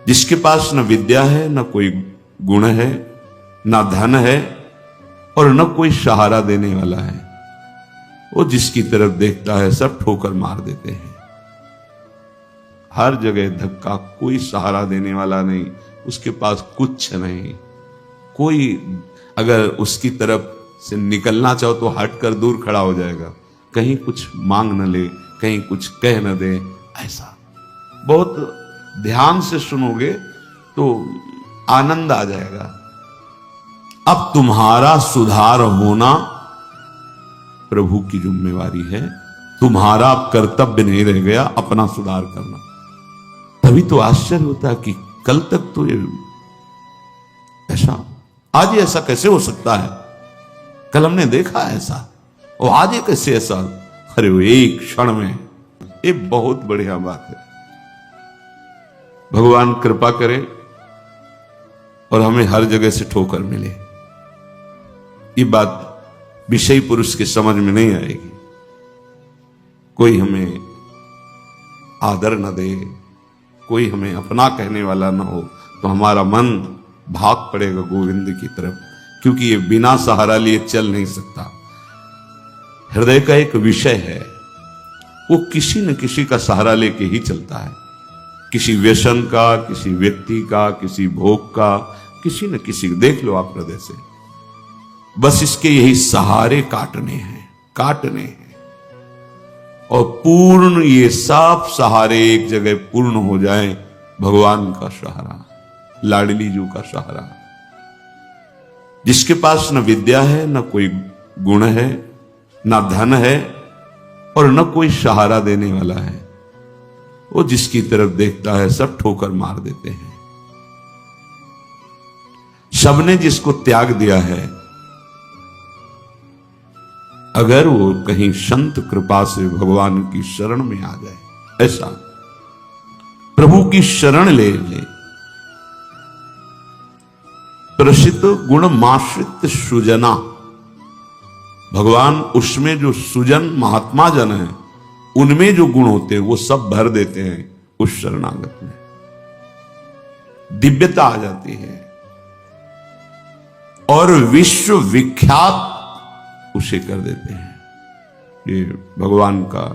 जिसके पास न विद्या है, न कोई गुण है, न धन है और न कोई सहारा देने वाला है, वो जिसकी तरफ देखता है सब ठोकर मार देते हैं। हर जगह धक्का, कोई सहारा देने वाला नहीं, उसके पास कुछ नहीं। कोई अगर उसकी तरफ से निकलना चाहो तो हटकर दूर खड़ा हो जाएगा, कहीं कुछ मांग न ले, कहीं कुछ कह न दे। ऐसा बहुत ध्यान से सुनोगे तो आनंद आ जाएगा। अब तुम्हारा सुधार होना प्रभु की जिम्मेवारी है। तुम्हारा कर्तव्य नहीं रह गया अपना सुधार करना। तभी तो आश्चर्य होता है कि कल तक तो ये ऐसा, आज ये ऐसा कैसे हो सकता है? कल हमने देखा ऐसा और आज ये कैसे ऐसा? अरे वो एक क्षण में, ये बहुत बढ़िया बात है। भगवान कृपा करे और हमें हर जगह से ठोकर मिले। ये बात विषयी पुरुष के समझ में नहीं आएगी। कोई हमें आदर न दे, कोई हमें अपना कहने वाला न हो, तो हमारा मन भाग पड़ेगा गोविंद की तरफ, क्योंकि ये बिना सहारा लिए चल नहीं सकता। हृदय का एक विषय है, वो किसी न किसी का सहारा लेके ही चलता है। किसी व्यसन का, किसी व्यक्ति का, किसी भोग का, किसी न किसी। देख लो आप हृदय से, बस इसके यही सहारे काटने हैं और पूर्ण ये सब सहारे एक जगह पूर्ण हो जाए। भगवान का सहारा, लाडली जी का सहारा। जिसके पास न विद्या है, न कोई गुण है, न धन है और न कोई सहारा देने वाला है, वो जिसकी तरफ देखता है सब ठोकर मार देते हैं। सबने जिसको त्याग दिया है, अगर वो कहीं संत कृपा से भगवान की शरण में आ जाए, ऐसा प्रभु की शरण ले ले। प्रसिद्ध गुण माश्रित सुजना, भगवान उसमें जो सुजन महात्मा जन है, उनमें जो गुण होते हैं वो सब भर देते हैं उस शरणागत में। दिव्यता आ जाती है और विश्व विख्यात उसे कर देते हैं। ये भगवान का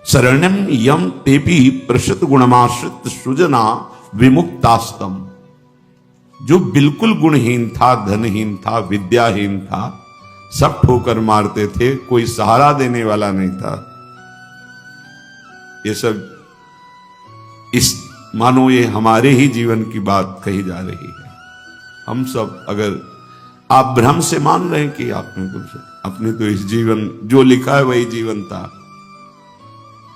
शरणम यम तेपी प्रसिद्ध गुणमाश्रित सुजना विमुक्तास्तम। जो बिल्कुल गुणहीन था, धनहीन था, विद्याहीन था, सब ठोकर मारते थे, कोई सहारा देने वाला नहीं था। ये सब इस मानो ये हमारे ही जीवन की बात कही जा रही है। हम सब, अगर आप भ्रम से मान रहे हैं कि आपने कुछ, अपने तो इस जीवन जो लिखा है वही जीवन था,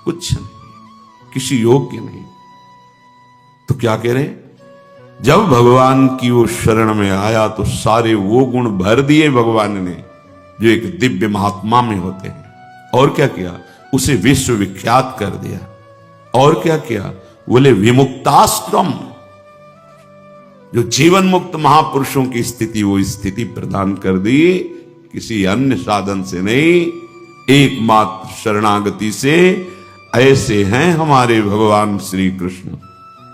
कुछ नहीं, किसी योग्य नहीं, तो क्या कह रहे हैं? जब भगवान की वो शरण में आया तो सारे वो गुण भर दिए भगवान ने जो एक दिव्य महात्मा में होते हैं। और क्या किया? उसे विश्व विख्यात कर दिया। और क्या किया? बोले विमुक्ताश्रम, जो जीवन मुक्त महापुरुषों की स्थिति, वो स्थिति प्रदान कर दी, किसी अन्य साधन से नहीं, एकमात्र शरणागति से। ऐसे हैं हमारे भगवान श्री कृष्ण।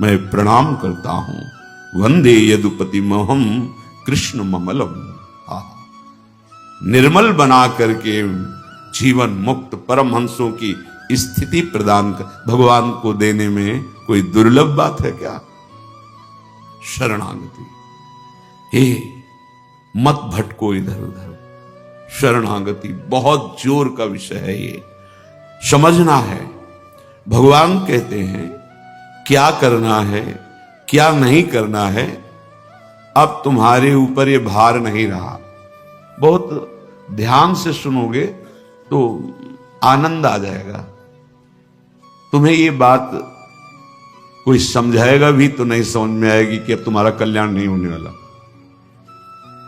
मैं प्रणाम करता हूं। वंदे यदुपति मोहम कृष्ण ममलम। निर्मल बना करके जीवन मुक्त परमहंसों की स्थिति प्रदान कर भगवान को देने में कोई दुर्लभ बात है क्या? शरणागति। हे मत भटको इधर उधर। शरणागति बहुत जोर का विषय है, ये समझना है। भगवान कहते हैं क्या करना है, क्या नहीं करना है, अब तुम्हारे ऊपर ये भार नहीं रहा। बहुत ध्यान से सुनोगे तो आनंद आ जाएगा। तुम्हें ये बात कोई समझाएगा भी तो नहीं समझ में आएगी कि अब तुम्हारा कल्याण नहीं होने वाला।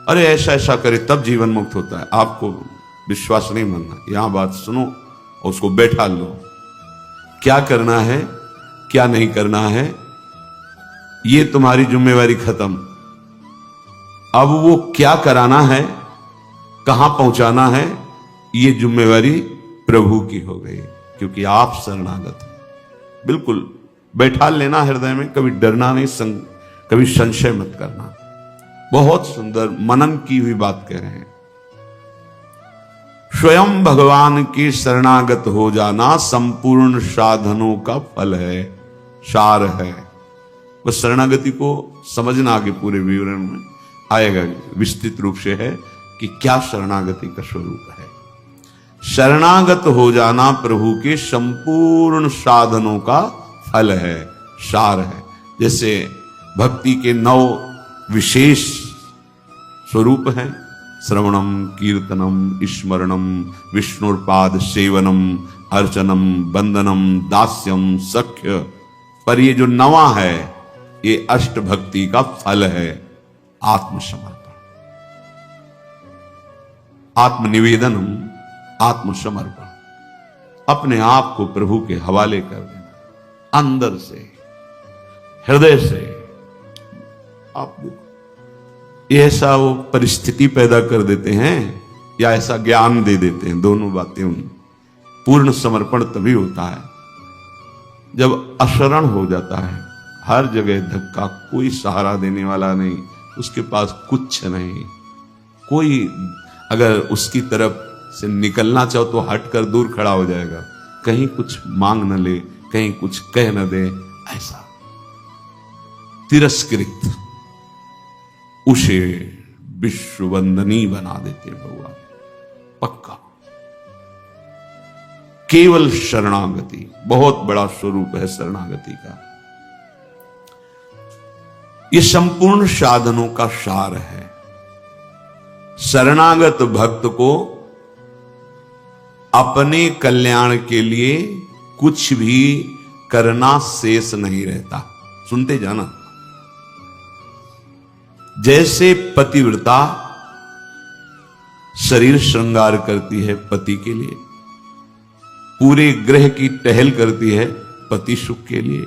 अरे ऐसा ऐसा करे तब जीवन मुक्त होता है। आपको विश्वास नहीं मानना, यहां बात सुनो और उसको बैठा लो। क्या करना है, क्या नहीं करना है, ये तुम्हारी जिम्मेवारी खत्म। अब वो क्या कराना है, कहां पहुंचाना है, ये जिम्मेवारी प्रभु की हो गई, क्योंकि आप शरणागत हैं। बिल्कुल बैठा लेना हृदय में, कभी डरना नहीं, कभी संशय मत करना। बहुत सुंदर मनन की हुई बात कह रहे हैं। स्वयं भगवान के शरणागत हो जाना संपूर्ण साधनों का फल है, सार है। बस शरणागति को समझना, आगे पूरे विवरण में आएगा, विस्तृत रूप से है कि क्या शरणागति का स्वरूप है। शरणागत हो जाना प्रभु के संपूर्ण साधनों का फल है, सार है। जैसे भक्ति के 9 विशेष स्वरूप हैं, श्रवणम, कीर्तनम, स्मरणम, विष्णुपाद सेवनम, अर्चनम, वंदनम, दास्यम, सख्य। पर ये जो 9वां है, ये अष्ट भक्ति का फल है, आत्मसमर्पण, आत्मनिवेदनम, आत्मसमर्पण। अपने आप को प्रभु के हवाले कर देना, अंदर से, हृदय से। आप ये ऐसा वो परिस्थिति पैदा कर देते हैं या ऐसा ज्ञान दे देते हैं, दोनों बातें उन। पूर्ण समर्पण तभी होता है जब अशरण हो जाता है, हर जगह धक्का, कोई सहारा देने वाला नहीं, उसके पास कुछ नहीं, कोई अगर उसकी तरफ से निकलना चाहो तो हटकर दूर खड़ा हो जाएगा, कहीं कुछ मांग न ले, कहीं कुछ कह न दे, ऐसा तिरस्कृत, उसे विश्ववंदनी बना देते भगवान, पक्का। केवल शरणागति बहुत बड़ा स्वरूप है शरणागति का। ये संपूर्ण साधनों का सार है। शरणागत भक्त को अपने कल्याण के लिए कुछ भी करना शेष नहीं रहता। सुनते जाना, जैसे पतिव्रता शरीर श्रृंगार करती है पति के लिए, पूरे ग्रह की टहल करती है पति सुख के लिए,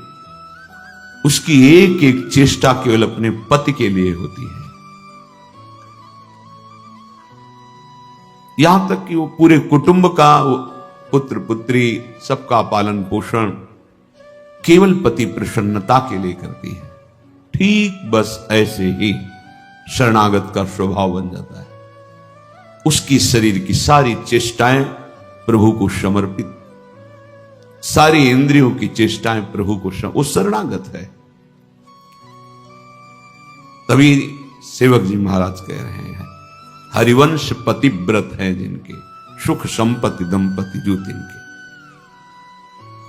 उसकी एक एक चेष्टा केवल अपने पति के लिए होती है। यहां तक कि वो पूरे कुटुंब का, पुत्र पुत्री सबका पालन पोषण केवल पति प्रसन्नता के लिए करती है। ठीक बस ऐसे ही शरणागत का स्वभाव बन जाता है। उसकी शरीर की सारी चेष्टाएं प्रभु को समर्पित, सारी इंद्रियों की चेष्टाएं प्रभु को वो शरणागत है। तभी सेवक जी महाराज कह रहे हैं, हरिवंश पतिव्रत है जिनके, सुख संपत्ति दंपति जो तिनके।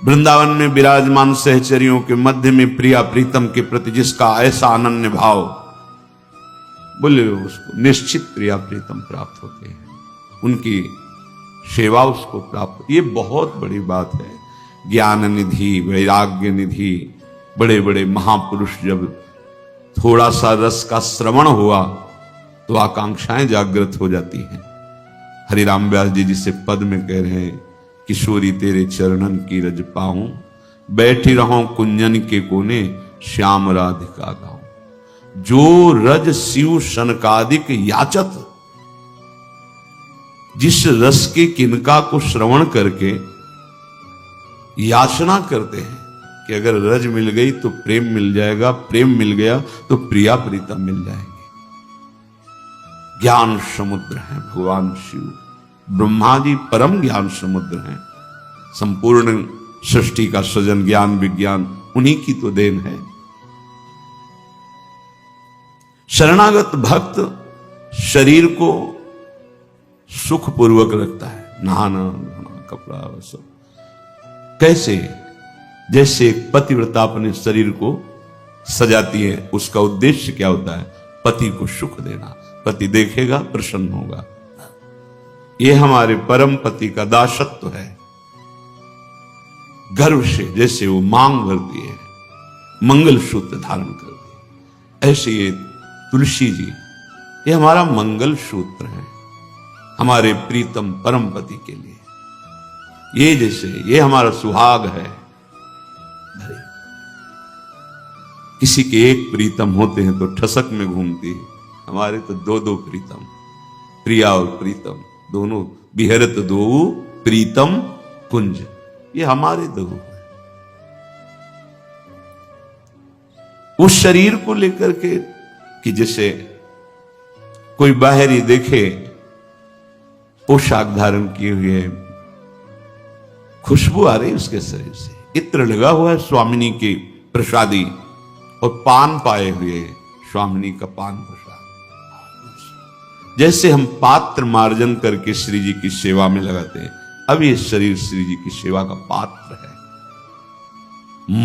वृंदावन में विराजमान सहचरियों के मध्य में प्रिया प्रीतम के प्रति जिसका ऐसा अनन्य भाव, बोले उसको निश्चित प्रिया प्रीतम प्राप्त होते हैं, उनकी सेवा उसको प्राप्त। ये बहुत बड़ी बात है। ज्ञान निधि, वैराग्य निधि, बड़े बड़े महापुरुष जब थोड़ा सा रस का श्रवण हुआ तो आकांक्षाएं जागृत हो जाती हैं। हरिराम व्यास जी जिसे पद में कह रहे हैं, किशोरी तेरे चरणन की रज पाऊं, बैठी रहूं कुंजन के कोने, श्याम राधिका गाऊं। जो रज शिव सनकादिक याचत, जिस रस के किनका को श्रवण करके याचना करते हैं कि अगर रज मिल गई तो प्रेम मिल जाएगा, प्रेम मिल गया तो प्रिया प्रीतम मिल जाएंगे। ज्ञान समुद्र है भगवान शिव, ब्रह्मा जी परम ज्ञान समुद्र हैं। संपूर्ण सृष्टि का सृजन, ज्ञान विज्ञान उन्हीं की तो देन है। शरणागत भक्त शरीर को सुखपूर्वक रखता है, नहाना धोना, कपड़ा सब। कैसे? जैसे एक पतिव्रता अपने शरीर को सजाती है, उसका उद्देश्य क्या होता है? पति को सुख देना। पति देखेगा प्रसन्न होगा। ये हमारे परम पति का दासत्व है। गर्व से जैसे वो मांग भरती है, मंगल सूत्र धारण करती है, ऐसे ये तुलसी जी, ये हमारा मंगल सूत्र है हमारे प्रीतम परम पति के लिए। ये जैसे ये हमारा सुहाग है। किसी के एक प्रीतम होते हैं तो ठसक में घूमती है, हमारे तो दो दो प्रीतम, प्रिया और प्रीतम दोनों, बिहरत दो प्रीतम कुंज, ये हमारे दो है। उस शरीर को लेकर के कि जैसे कोई बाहरी देखे पोशाक धारण किए हुए, खुशबू आ रही उसके शरीर से, इत्र लगा हुआ है स्वामिनी की प्रसादी, और पान पाए हुए स्वामिनी का पान प्रसाद। जैसे हम पात्र मार्जन करके श्री जी की सेवा में लगाते हैं, अब ये शरीर श्री जी की सेवा का पात्र है।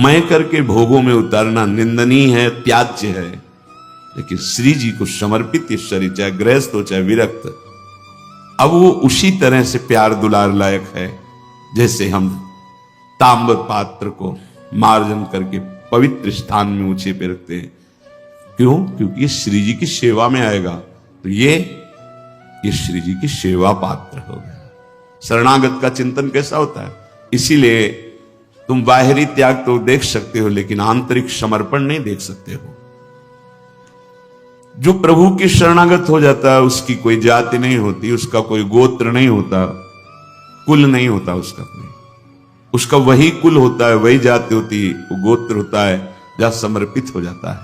मैं करके भोगों में उतारना निंदनीय है, त्याज्य है, लेकिन श्री जी को समर्पित ये शरीर, चाहे गृहस्थ हो चाहे विरक्त, अब वो उसी तरह से प्यार दुलार लायक है जैसे हम ताम्र पात्र को मार्जन करके पवित्र स्थान में ऊंचे पे रखते हैं। क्यों? क्योंकि ये श्री जी की सेवा में आएगा, तो ये श्री जी की सेवा पात्र हो गया। शरणागत का चिंतन कैसा होता है? इसीलिए तुम बाहरी त्याग तो देख सकते हो, लेकिन आंतरिक समर्पण नहीं देख सकते हो। जो प्रभु की शरणागत हो जाता है, उसकी कोई जाति नहीं होती, उसका कोई गोत्र नहीं होता, कुल नहीं होता उसका कोई, उसका वही कुल होता है, वही जाति होती है, वो गोत्र होता है जहां समर्पित हो जाता है।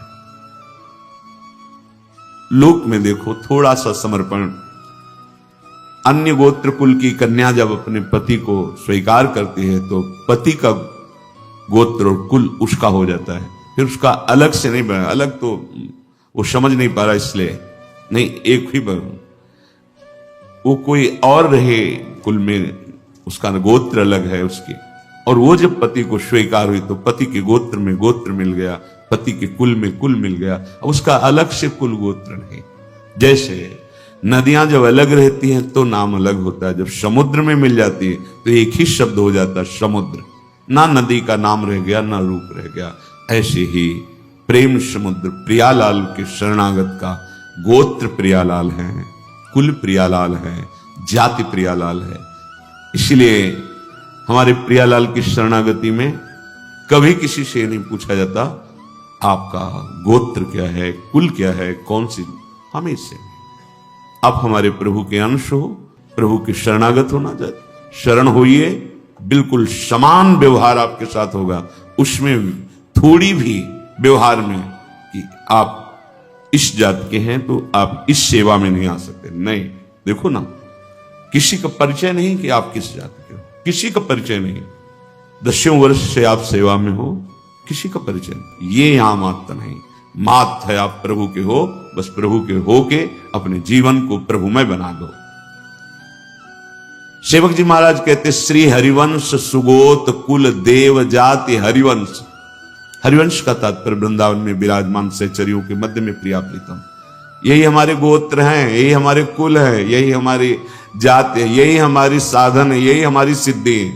लोक में देखो थोड़ा सा समर्पण, अन्य गोत्र कुल की कन्या जब अपने पति को स्वीकार करती है तो पति का गोत्र और कुल उसका हो जाता है, फिर उसका अलग से नहीं बना, अलग तो वो समझ नहीं पा रहा, इसलिए नहीं, एक ही बन, वो कोई और रहे कुल में, उसका गोत्र अलग है उसकी, और वो जब पति को स्वीकार हुई तो पति के गोत्र में गोत्र मिल गया, पति के कुल में कुल मिल गया, अब उसका अलग से कुल गोत्र नहीं। जैसे नदियां जब अलग रहती हैं तो नाम अलग होता है, जब समुद्र में मिल जाती है तो एक ही शब्द हो जाता है समुद्र, ना नदी का नाम रह गया ना रूप रह गया। ऐसे ही प्रेम समुद्र प्रियालाल के शरणागत का गोत्र प्रियालाल है, कुल प्रियालाल है, जाति प्रियालाल है। इसलिए हमारे प्रियालाल की शरणागति में कभी किसी से नहीं पूछा जाता आपका गोत्र क्या है, कुल क्या है, कौन सी, हमें इससे आप हमारे प्रभु के अंश हो, प्रभु के शरणागत होना चाहिए, शरण होइए, बिल्कुल समान व्यवहार आपके साथ होगा, उसमें थोड़ी भी व्यवहार में कि आप इस जात के हैं तो आप इस सेवा में नहीं आ सकते, नहीं। देखो ना, किसी का परिचय नहीं कि आप किस जात के हो, किसी का परिचय नहीं, 10 वर्ष से आप सेवा में हो, किसी का परिचय नहीं, ये यहां मात्र नहीं, मात है आप प्रभु के हो, बस प्रभु के हो के अपने जीवन को प्रभुमय बना दो। सेवक जी महाराज कहते, श्री हरिवंश सुगोत कुल देव जाति हरिवंश। हरिवंश का तात्पर्य वृंदावन में विराजमान सहचरियों के मध्य में प्रिया प्रीतम, यही हमारे गोत्र हैं, यही हमारे कुल है, यही हमारी जाति है, यही हमारी साधन है, यही हमारी सिद्धि है।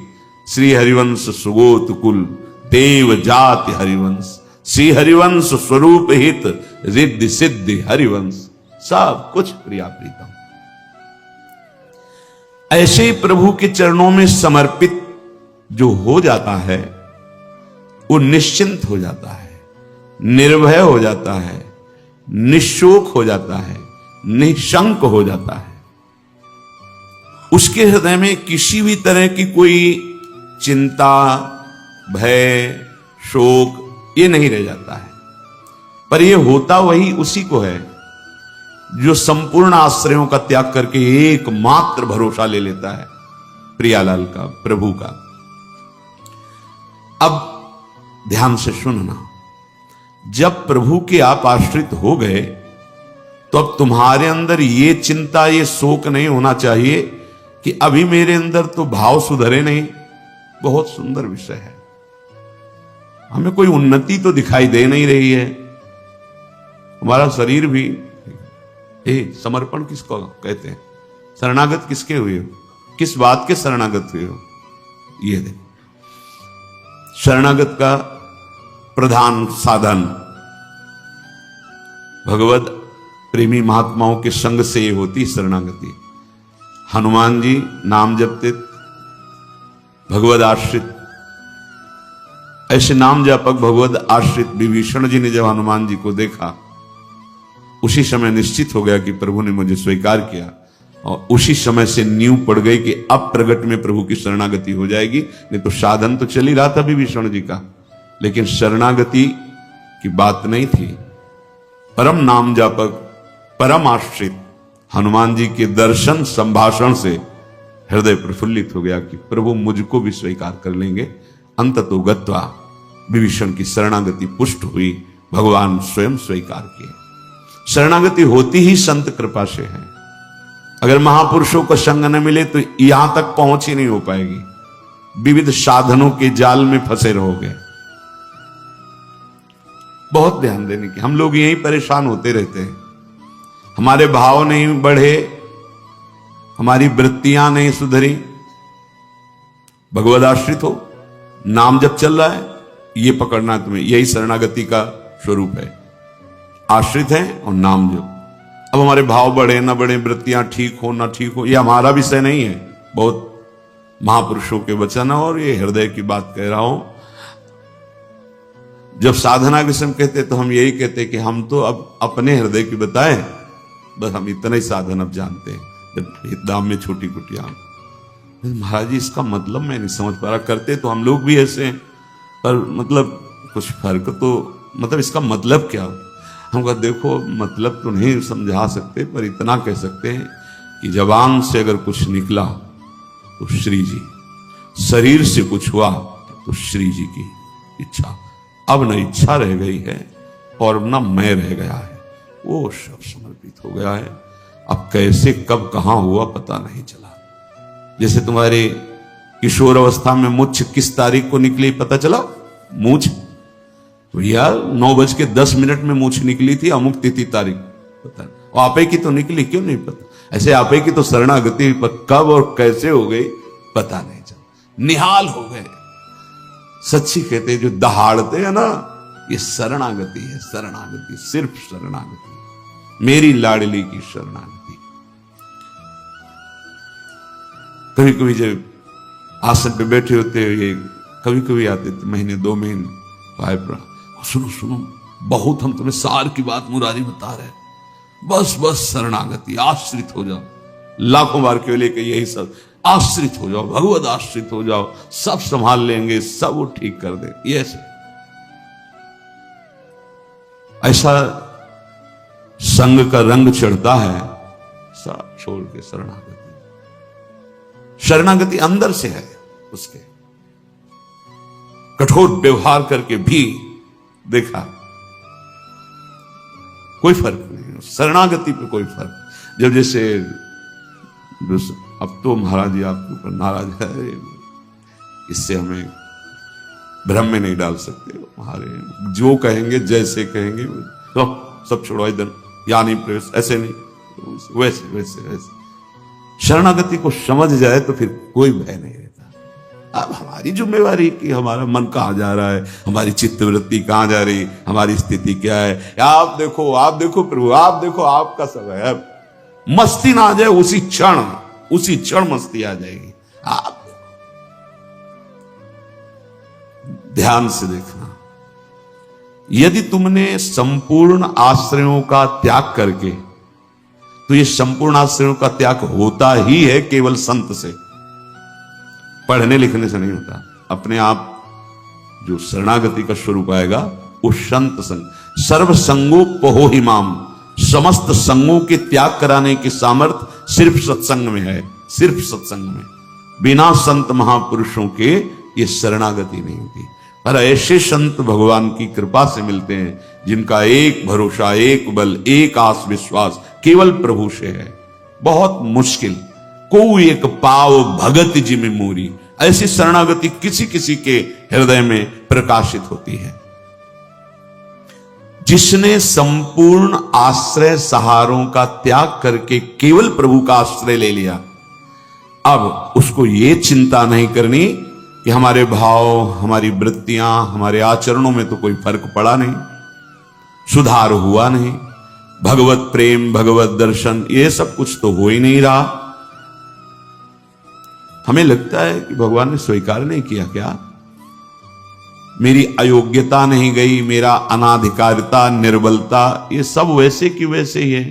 श्री हरिवंश सुगोत कुल देव जाति हरिवंश, श्री हरिवंश स्वरूप हित रिद्धि सिद्धि हरिवंश, सब कुछ प्रिया प्रीतम। ऐसे प्रभु के चरणों में समर्पित जो हो जाता है वो निश्चिंत हो जाता है, निर्भय हो जाता है, निशोक हो जाता है, निशंक हो जाता है। उसके हृदय में किसी भी तरह की कोई चिंता, भय, शोक ये नहीं रह जाता है। पर ये होता वही उसी को है जो संपूर्ण आश्रयों का त्याग करके एकमात्र भरोसा ले लेता है प्रियालाल का, प्रभु का। अब ध्यान से सुनना, जब प्रभु के आप आश्रित हो गए तो अब तुम्हारे अंदर ये चिंता, ये शोक नहीं होना चाहिए कि अभी मेरे अंदर तो भाव सुधरे नहीं। बहुत सुंदर विषय है, हमें कोई उन्नति तो दिखाई दे नहीं रही है, हमारा शरीर भी, समर्पण किसको कहते हैं, शरणागत किसके हुए हो, किस बात के शरणागत हुए हो, ये देखो शरणागत का प्रधान साधन भगवत प्रेमी महात्माओं के संग से ये होती शरणागति। हनुमान जी नाम जपते, भगवत आश्रित, ऐसे नाम जापक भगवत आश्रित विभीषण जी ने जब हनुमान जी को देखा, उसी समय निश्चित हो गया कि प्रभु ने मुझे स्वीकार किया, और उसी समय से नींव पड़ गई कि अब प्रगट में प्रभु की शरणागति हो जाएगी। नहीं तो साधन तो चल ही रहा था विभीषण जी का, लेकिन शरणागति की बात नहीं थी। परम नाम जापक, परम आश्रित हनुमान जी के दर्शन संभाषण से हृदय प्रफुल्लित हो गया कि प्रभु मुझको भी स्वीकार कर लेंगे। अंततो गत्वा विभीषण की शरणागति पुष्ट हुई, भगवान स्वयं स्वीकार किए। शरणागति होती ही संत कृपा से है। अगर महापुरुषों का संग न मिले तो यहां तक पहुंच ही नहीं हो पाएगी, विविध साधनों के जाल में फंसे रहोगे। बहुत ध्यान देने की, हम लोग यहीं परेशान होते रहते हैं। हमारे भाव नहीं बढ़े, हमारी वृत्तियां नहीं सुधरी। भगवद आश्रित हो, नाम जब चल रहा है ये पकड़ना तुम्हें, यही शरणागति का स्वरूप है। आश्रित है और नाम जप। अब हमारे भाव बढ़े ना बढ़े, वृत्तियां ठीक हो ना ठीक हो, ये हमारा विषय नहीं है। बहुत महापुरुषों के वचन और ये हृदय की बात कह रहा हूं। जब साधना के समय कहते तो हम यही कहते कि हम तो अब अपने हृदय की बताएं, बस हम इतना ही साधन अब जानते हैं। जब दाम में छोटी कुटिया, महाराज जी इसका मतलब मैं नहीं समझ पा रहा। करते तो हम लोग भी ऐसे हैं, पर मतलब कुछ फर्क तो, मतलब इसका मतलब क्या? हम कहा देखो मतलब तो नहीं समझा सकते, पर इतना कह सकते हैं कि जबान से अगर कुछ निकला तो श्री जी, शरीर से कुछ हुआ तो श्री जी की इच्छा। अब न इच्छा रह गई है और न मैं रह गया है, वो सब समर्पित हो गया है। अब कैसे कब कहां हुआ पता नहीं चला। जैसे तुम्हारे किशोर अवस्था में मुछ किस तारीख को निकली पता चला? मूछ तो यार 9:10 में मूछ निकली थी, अमुक तिथि तारीख पता। और आपे की तो निकली, क्यों नहीं पता? ऐसे आपे की तो शरणागति कब और कैसे हो गई पता नहीं चला। निहाल हो गए। सच्ची कहते जो दहाड़ते हैं ना, ये शरणागति है। शरणागति, सिर्फ शरणागति, मेरी लाडली की शरणागति। कभी कभी जब आसन पे बैठे होते ये कभी कभी आते थे, महीने 2 महीने भाई सुनो सुनो, बहुत हम तुम्हें सार की बात मुरारी बता रहे, बस बस शरणागति, आश्रित हो जाओ। लाखों बार केवल एक यही सब, आश्रित हो जाओ, भगवद आश्रित हो जाओ, सब संभाल लेंगे, सब वो ठीक कर दे। ये ऐसा संग का रंग चढ़ता है, सब छोड़ के शरणागति। शरणागति अंदर से है उसके। कठोर व्यवहार करके भी देखा कोई फर्क नहीं, शरणागति पे कोई फर्क। जब जैसे अब तो महाराज जी आपके ऊपर नाराज है, इससे हमें भ्रम में नहीं डाल सकते। हमारे जो कहेंगे जैसे कहेंगे तो सब छोड़ो इधर, या नहीं प्रेस, ऐसे नहीं, वैसे वैसे वैसे। शरणागति को समझ जाए तो फिर कोई भय नहीं रहता। अब हमारी जिम्मेवारी कि हमारा मन कहां जा रहा है, हमारी चित्तवृत्ति कहां जा रही, हमारी स्थिति क्या है। आप देखो प्रभु, आप देखो, आपका सब है। मस्ती ना आ जाए उसी क्षण मस्ती आ जाएगी। आप ध्यान से देखना, यदि तुमने संपूर्ण आश्रयों का त्याग करके, तो ये संपूर्ण आश्रयों का त्याग होता ही है केवल संत से, पढ़ने लिखने से नहीं होता। अपने आप जो शरणागति का स्वरूप आएगा वो संत संग, सर्व संगो पहो हिमाम, समस्त संगों के त्याग कराने की सामर्थ्य सिर्फ सत्संग में है, सिर्फ सत्संग में। बिना संत महापुरुषों के ये शरणागति नहीं होती। पर ऐसे संत भगवान की कृपा से मिलते हैं जिनका एक भरोसा, एक बल, एक आस विश्वास केवल प्रभु से है। बहुत मुश्किल, को एक पाव भगत जी में मोरी, ऐसी शरणागति किसी किसी के हृदय में प्रकाशित होती है। जिसने संपूर्ण आश्रय सहारों का त्याग करके केवल प्रभु का आश्रय ले लिया, अब उसको ये चिंता नहीं करनी कि हमारे भाव, हमारी वृत्तियां, हमारे आचरणों में तो कोई फर्क पड़ा नहीं, सुधार हुआ नहीं, भगवत प्रेम, भगवत दर्शन, ये सब कुछ तो हो ही नहीं रहा। हमें लगता है कि भगवान ने स्वीकार नहीं किया क्या? मेरी अयोग्यता नहीं गई, मेरा अनाधिकारिता, निर्बलता, ये सब वैसे की वैसे ही है।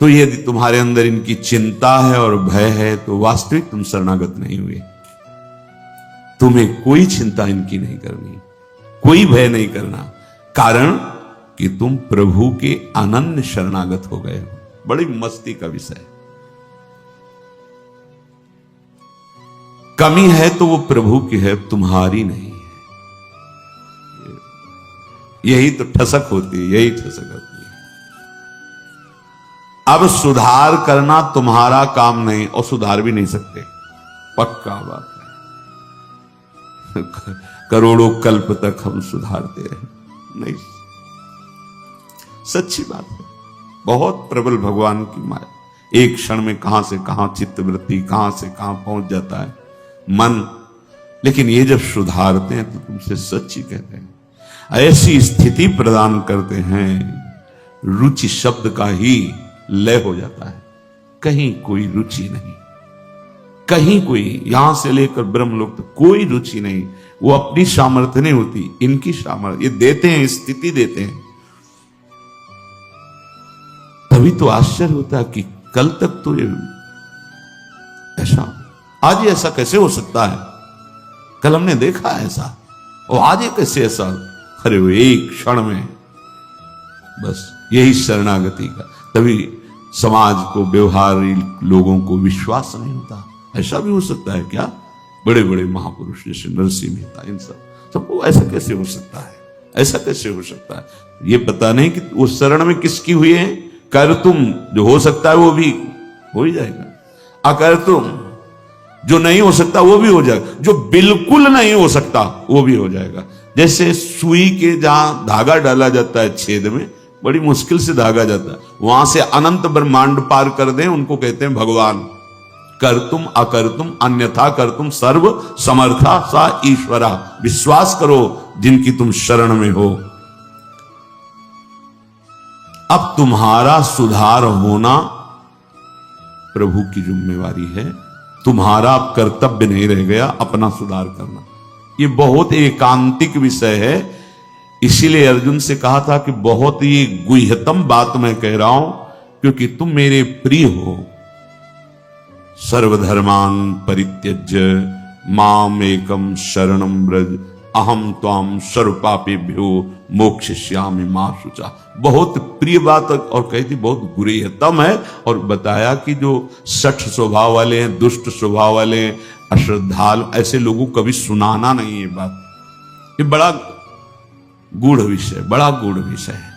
तो यदि तुम्हारे अंदर इनकी चिंता है और भय है तो वास्तविक तुम शरणागत नहीं हुए। तुम्हें कोई चिंता इनकी नहीं करनी, कोई भय नहीं करना, कारण कि तुम प्रभु के अनन्य शरणागत हो गए हो। बड़ी मस्ती का विषय है। कमी है तो वो प्रभु की है, तुम्हारी नहीं है। यही तो ठसक होती है, यही ठसक होती है। अब सुधार करना तुम्हारा काम नहीं, और सुधार भी नहीं सकते, पक्का बात है। करोड़ों कल्प तक हम सुधारते रहे, नहीं, सच्ची बात है। बहुत प्रबल भगवान की माया, एक क्षण में कहां से कहां चित्तवृत्ति, कहां से कहां पहुंच जाता है मन। लेकिन ये जब सुधारते हैं तो तुमसे सच्ची कहते हैं, ऐसी स्थिति प्रदान करते हैं, रुचि शब्द का ही लय हो जाता है। कहीं कोई रुचि नहीं, कहीं कोई, यहां से लेकर ब्रह्मलोक तक कोई रुचि नहीं। वो अपनी सामर्थ्य नहीं होती, इनकी सामर्थ्य, ये देते हैं, स्थिति देते हैं। तभी तो आश्चर्य होता है कि कल तक तो ये ऐसा, आज ये ऐसा कैसे हो सकता है? कल हमने देखा ऐसा, और आज ये कैसे ऐसा? अरे वो एक क्षण में, बस यही शरणागति का। तभी समाज को, व्यवहारी लोगों को विश्वास नहीं होता। ऐसा भी हो सकता है क्या? बड़े बड़े महापुरुष जैसे नरसिंह मेहता, इन सबको ऐसा कैसे हो सकता है? ऐसा कैसे हो सकता है? ये पता नहीं कि वो शरण में किसकी हुई है। कर तुम, जो हो सकता है वो भी हो ही जाएगा, अकर तुम, जो नहीं हो सकता वो भी हो जाएगा, जो बिल्कुल नहीं हो सकता वो भी हो जाएगा। जैसे सुई के जहां धागा डाला जाता है छेद में, बड़ी मुश्किल से धागा जाता है, वहां से अनंत ब्रह्मांड पार कर दें, उनको कहते हैं भगवान। कर तुम अकर तुम अन्यथा कर तुम सर्व समर्था सा ईश्वरा। विश्वास करो जिनकी तुम शरण में हो। अब तुम्हारा सुधार होना प्रभु की जिम्मेवारी है, तुम्हारा कर्तव्य नहीं रह गया अपना सुधार करना। ये बहुत एकांतिक विषय है, इसीलिए अर्जुन से कहा था कि बहुत ही गुह्यतम बात मैं कह रहा हूं, क्योंकि तुम मेरे प्रिय हो। सर्वधर्मान परित्यज्य माम एकम शरणम व्रज अहम त्वाम सर्वपापेभ्यो मोक्षयिष्यामि मा शुचा। बहुत प्रिय बात, और कहती बहुत गुह्यतम है। और बताया कि जो सठ स्वभाव वाले हैं, दुष्ट स्वभाव वाले हैं, अश्रद्धालु, ऐसे लोगों को कभी सुनाना नहीं ये बात। ये बड़ा गूढ़ विषय, बड़ा गूढ़ विषय है।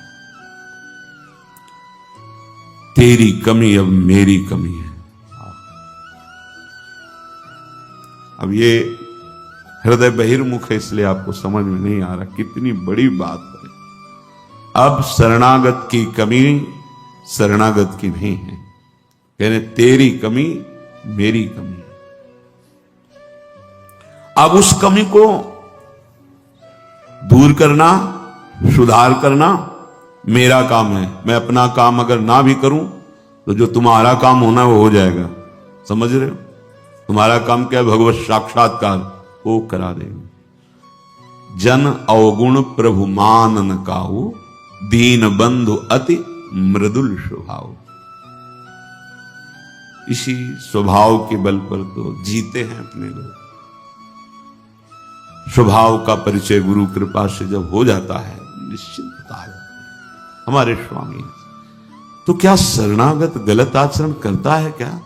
तेरी कमी अब मेरी कमी है। अब ये हृदय बहिर्मुख है, इसलिए आपको समझ में नहीं आ रहा कितनी बड़ी बात है। अब शरणागत की कमी शरणागत की नहीं है, कहने तेरी कमी मेरी कमी है। अब उस कमी को दूर करना, सुधार करना मेरा काम है। मैं अपना काम अगर ना भी करूं तो जो तुम्हारा काम होना है वो हो जाएगा। समझ रहे हो? तुम्हारा काम क्या है? भगवत साक्षात्कार, वो करा देगा। जन अवगुण प्रभु मानन काहू, दीन बंधु अति मृदुल स्वभाव। इसी स्वभाव के बल पर तो जीते हैं अपने लोग। स्वभाव का परिचय गुरु कृपा से जब हो जाता है, निश्चिंतता है हमारे स्वामी। तो क्या शरणागत गलत आचरण करता है क्या?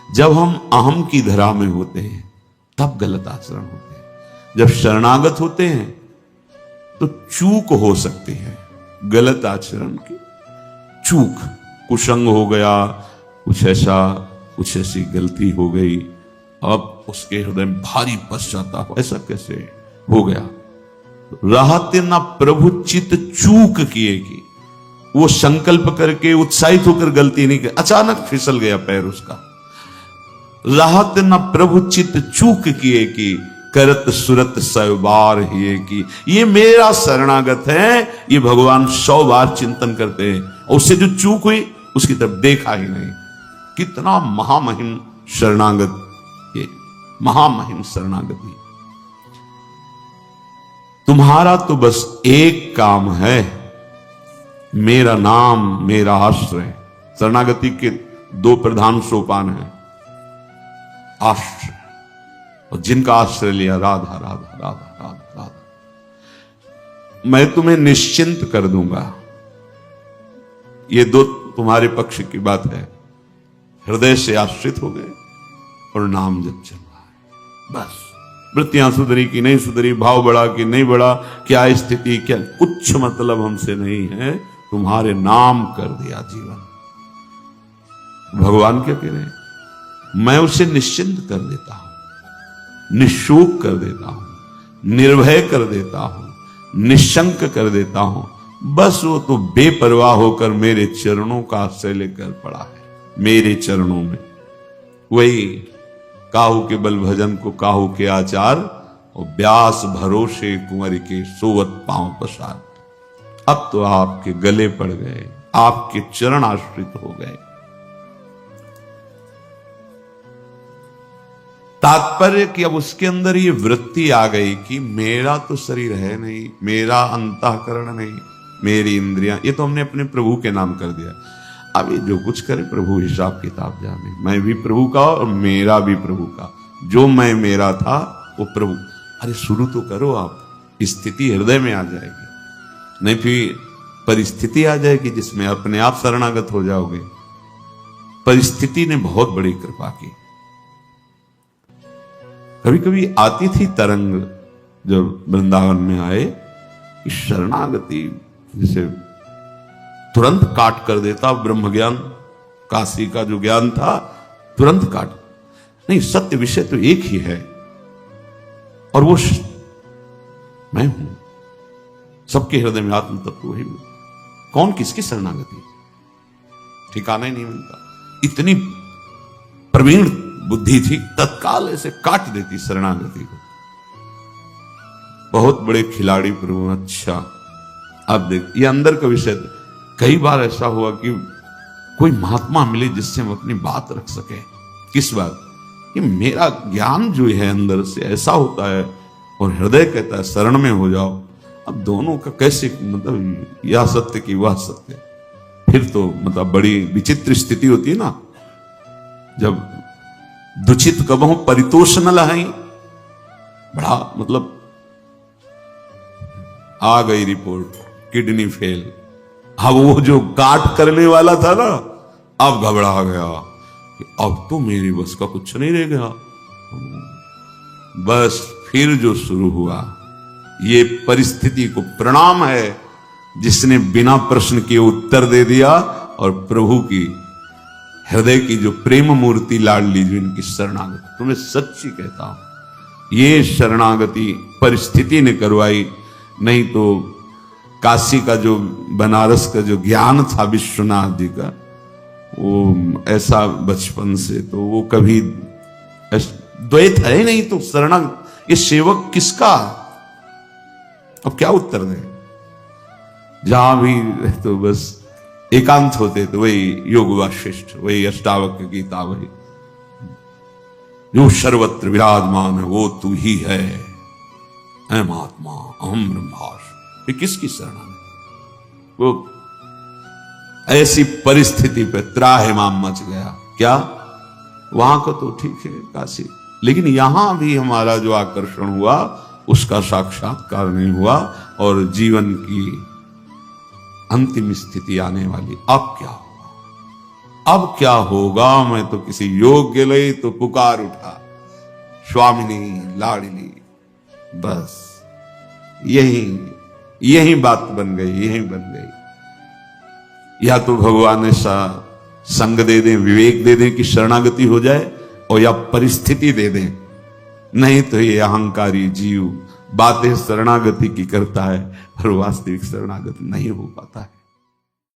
जब हम अहम की धरा में होते हैं तब गलत आचरण होते हैं। जब शरणागत होते हैं तो चूक हो सकती है, गलत आचरण की चूक, कुसंग हो गया, कुछ ऐसी गलती हो गई, अब उसके हृदय में भारी पश्चाताप, ऐसा कैसे हो गया? रहते ना प्रभु चित चूक किए की, वो संकल्प करके उत्साहित होकर गलती नहीं की, अचानक फिसल गया पैर उसका। राहत न प्रभु चित चूक किए की, करत सुरत 100 बार ही की। ये मेरा शरणागत है, ये भगवान 100 बार चिंतन करते हैं, और उससे जो चूक हुई उसकी तरफ देखा ही नहीं। कितना महामहिम शरणागत, ये महामहिम शरणागति। तुम्हारा तो बस एक काम है, मेरा नाम मेरा आश्रय। शरणागति के 2 प्रधान सोपान हैं, आश्रय, और जिनका आश्रय लिया राधा राधा राधा राधा राधा। मैं तुम्हें निश्चिंत कर दूंगा। ये दो तुम्हारे पक्ष की बात है। हृदय से आश्रित हो गए और नाम जप चल रहा है। बस वृत्तियां सुधरी कि नहीं सुधरी, भाव बढ़ा कि नहीं बढ़ा, क्या स्थिति, क्या, कुछ मतलब हमसे नहीं है। तुम्हारे नाम कर दिया जीवन। भगवान क्या कह रहे हैं? मैं उसे निश्चिंत कर देता हूं, निशोक कर देता हूं, निर्भय कर देता हूं, निशंक कर देता हूं। बस वो तो बेपरवाह होकर मेरे चरणों का आश्रय लेकर पड़ा है, मेरे चरणों में। वही काहू के बल भजन को काहू के आचार, और व्यास भरोसे कुंवर के सोवत पांव पसार। अब तो आपके गले पड़ गए, आपके चरण आश्रित हो गए। तात्पर्य कि अब उसके अंदर ये वृत्ति आ गई कि मेरा तो शरीर है नहीं, मेरा अंतःकरण नहीं, मेरी इंद्रियां, ये तो हमने अपने प्रभु के नाम कर दिया। अब ये जो कुछ करे प्रभु हिसाब किताब जाने। मैं भी प्रभु का और मेरा भी प्रभु का। जो मैं मेरा था वो प्रभु। अरे शुरू तो करो आप, स्थिति हृदय में आ जाएगी। नहीं फिर परिस्थिति आ जाएगी जिसमें अपने आप शरणागत हो जाओगे। परिस्थिति ने बहुत बड़ी कृपा की। कभी कभी आती थी तरंग जब वृंदावन में आए, इस शरणागति जिसे तुरंत काट कर देता ब्रह्म ज्ञान, काशी का जो ज्ञान था तुरंत काट। नहीं, सत्य विषय तो एक ही है और वो मैं हूं। सबके हृदय में आत्म तत्व वही। कौन किसकी शरणागति, ठिकाना ही नहीं मिलता। इतनी प्रवीण बुद्धि थी, तत्काल ऐसे काट देती शरणागति को। बहुत बड़े खिलाड़ी प्रभु। अच्छा अब देख, ये अंदर का विषय। कई बार ऐसा हुआ कि कोई महात्मा मिले जिससे हम अपनी बात रख सके। किस बात? कि मेरा ज्ञान जो है अंदर से ऐसा होता है और हृदय कहता है शरण में हो जाओ। अब दोनों का कैसे, मतलब यह सत्य कि वह सत्य, फिर तो मतलब बड़ी विचित्र स्थिति होती है ना। जब दुचित कबहू परितोष न लहाई, बड़ा मतलब आ गई रिपोर्ट किडनी फेल। अब वो जो काट करने वाला था ना, अब घबरा गया कि अब तो मेरी बस का कुछ नहीं रह गया। बस फिर जो शुरू हुआ, ये परिस्थिति को प्रणाम है जिसने बिना प्रश्न के उत्तर दे दिया। और प्रभु की हृदय की जो प्रेम मूर्ति लाडली, जो इनकी शरणागति, तुम्हें सच्ची कहता हूं, ये शरणागति परिस्थिति ने करवाई। नहीं तो काशी का जो, बनारस का जो ज्ञान था विश्वनाथ जी का, वो ऐसा बचपन से तो वो कभी द्वैत है नहीं। तो शरणा, ये सेवक किसका? अब क्या उत्तर दें? जहां भी तो बस एकांत होते तो वही योग वाशिष्ठ, वही अष्टावक्र गीता, वही जो सर्वत्र विराजमान है वो तू ही है, महात्मा अहम ब्रह्मास्मि। ये किसकी शरण है? वो ऐसी परिस्थिति पे त्राहिमाम मच गया। क्या वहां का तो ठीक है काशी, लेकिन यहां भी हमारा जो आकर्षण हुआ उसका साक्षात्कार नहीं हुआ और जीवन की अंतिम स्थिति आने वाली। अब क्या होगा? अब क्या होगा? मैं तो किसी योग्य लई तो पुकार उठा, स्वामिनी लाडली। बस यही बात बन गई, यही बन गई। या तो भगवान ऐसा संग दे दें, विवेक दे दें कि शरणागति हो जाए, और या परिस्थिति दे दें। नहीं तो ये अहंकारी जीव बातें शरणागति की करता है और वास्तविक शरणागति नहीं हो पाता है।